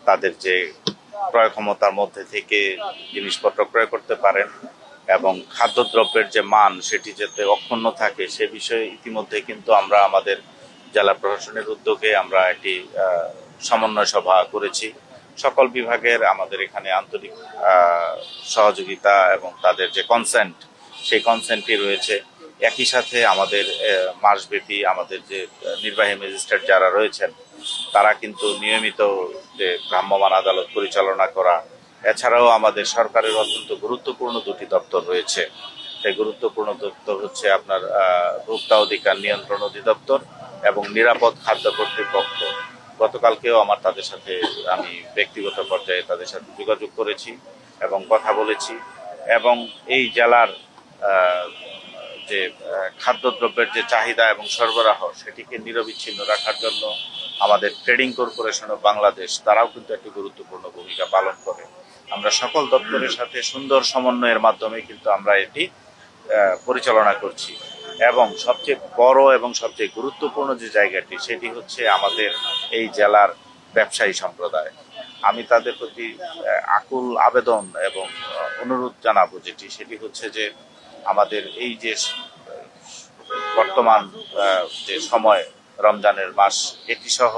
তাদের যে ক্রয় ক্ষমতার মধ্যে থেকে জিনিসপত্র ক্রয় করতে পারেন এবং খাদ্যদ্রব্যের যে মান সেটি যাতে অক্ষুণ্ণ থাকে সে বিষয়ে ইতিমধ্যে কিন্তু আমরা আমাদের জেলা প্রশাসনের উদ্যোগে আমরা একটি সমন্বয় সভা করেছি। সকল বিভাগের আমাদের এখানে আন্তরিক সহযোগিতা এবং তাদের যে কনসেন্ট সেই কনসেন্টই রয়েছে। একই সাথে আমাদের মাসব্যাপী আমাদের যে নির্বাহী ম্যাজিস্ট্রেট যারা রয়েছেন তারা কিন্তু নিয়মিত যে ভ্রাম্যমাণ আদালত পরিচালনা করা, এছাড়াও আমাদের সরকারের অত্যন্ত গুরুত্বপূর্ণ দুটি দপ্তর রয়েছে। সেই গুরুত্বপূর্ণ দপ্তর হচ্ছে আপনার ভোক্তা অধিকার নিয়ন্ত্রণ অধিদপ্তর এবং নিরাপদ খাদ্য কর্তৃপক্ষ। গতকালকেও আমার তাদের সাথে আমি ব্যক্তিগত পর্যায়ে তাদের সাথে যোগাযোগ করেছি এবং কথা বলেছি এবং এই জেলার যে খাদ্যদ্রব্যের যে চাহিদা এবং সরবরাহ সেটিকে নিরবিচ্ছিন্ন রাখার জন্য আমাদের ট্রেডিং কর্পোরেশন অফ বাংলাদেশ তারাও কিন্তু একটি গুরুত্বপূর্ণ ভূমিকা পালন করে। আমরা সকল দপ্তরের সাথে সুন্দর সমন্বয়ের মাধ্যমে কিন্তু আমরা এটি পরিচালনা করছি এবং সবচেয়ে বড় এবং সবচেয়ে গুরুত্বপূর্ণ যে জায়গাটি সেটি হচ্ছে আমাদের এই জেলার ব্যবসায়ী সম্প্রদায়। আমি তাদের প্রতি আকুল আবেদন এবং অনুরোধ জানাবো সেটি হচ্ছে যে আমাদের এই যে বর্তমান যে সময় রমজানের মাস এটি সহ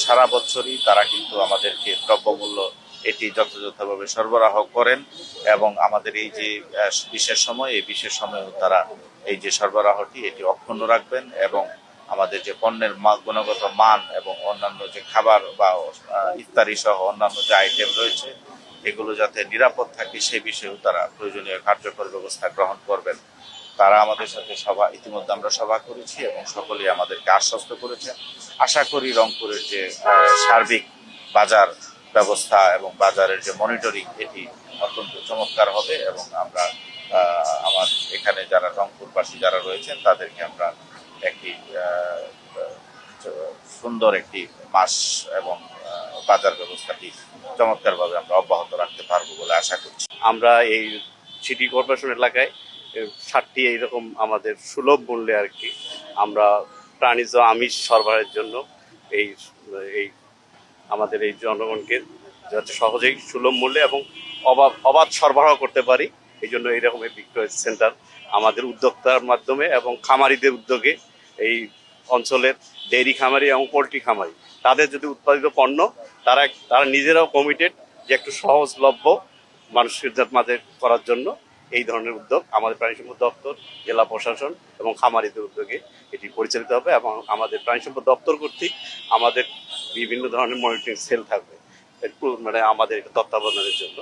সারা বছরই তারা কিন্তু আমাদেরকে দ্রব্যমূল্য এটি যথাযথভাবে সরবরাহ করেন এবং আমাদের এই যে বিশেষ সময় এই বিশেষ সময়েও তারা এই যে সরবরাহটি এটি অক্ষুণ্ণ রাখবেন এবং আমাদের যে পণ্যের গুণগত মান এবং অন্যান্য যে খাবার বা ইফতারি সহ অন্যান্য যে আইটেম রয়েছে এগুলো যাতে নিরাপদ থাকে সেই বিষয়েও তারা প্রয়োজনীয় কার্যকর ব্যবস্থা গ্রহণ করবেন। তারা আমাদের সাথে ইতিমধ্যে আমরা সভা করেছি এবং সকলেই আমাদেরকে আশ্বস্ত করেছেন। আশা করি রংপুরের যে সার্বিক বাজার ব্যবস্থা এবং বাজারের যে মনিটরিং এটি অত্যন্ত চমৎকার হবে এবং আমরা আমার এখানে যারা রংপুরবাসী যারা রয়েছেন তাদেরকে আমরা একটি সুন্দর একটি মাস এবং বাজার ব্যবস্থাটি চমৎকারভাবে আমরা অব্যাহত রাখতে পারবো বলে আশা করছি। আমরা এই সিটি কর্পোরেশন এলাকায় 60টি এইরকম আমাদের সুলভ মূল্যে আর কি আমরা প্রাণীজ আমিষ সরবরাহের জন্য এই আমাদের এই জনগণকে যাতে সহজেই সুলভ মূল্যে এবং অবাধ সরবরাহ করতে পারি এই জন্য এইরকম এই বিক্রয় সেন্টার আমাদের উদ্যোক্তার মাধ্যমে এবং খামারিদের উদ্যোগে এই অঞ্চলের ডেইরি খামারি এবং পোলট্রি খামারি তাদের যদি উৎপাদিত পণ্য তারা নিজেরাও কমিটেড যে একটু সহজলভ্য মানুষের মাঝে করার জন্য এই ধরনের উদ্যোগ আমাদের প্রাণী সম্পদ দপ্তর, জেলা প্রশাসন এবং খামারিদের উদ্যোগে এটি পরিচালিত হবে এবং আমাদের প্রাণী সম্পদ দপ্তর কর্তৃক আমাদের বিভিন্ন ধরনের মনিটরিং সেল থাকবে মানে আমাদের তত্ত্বাবধানের জন্য।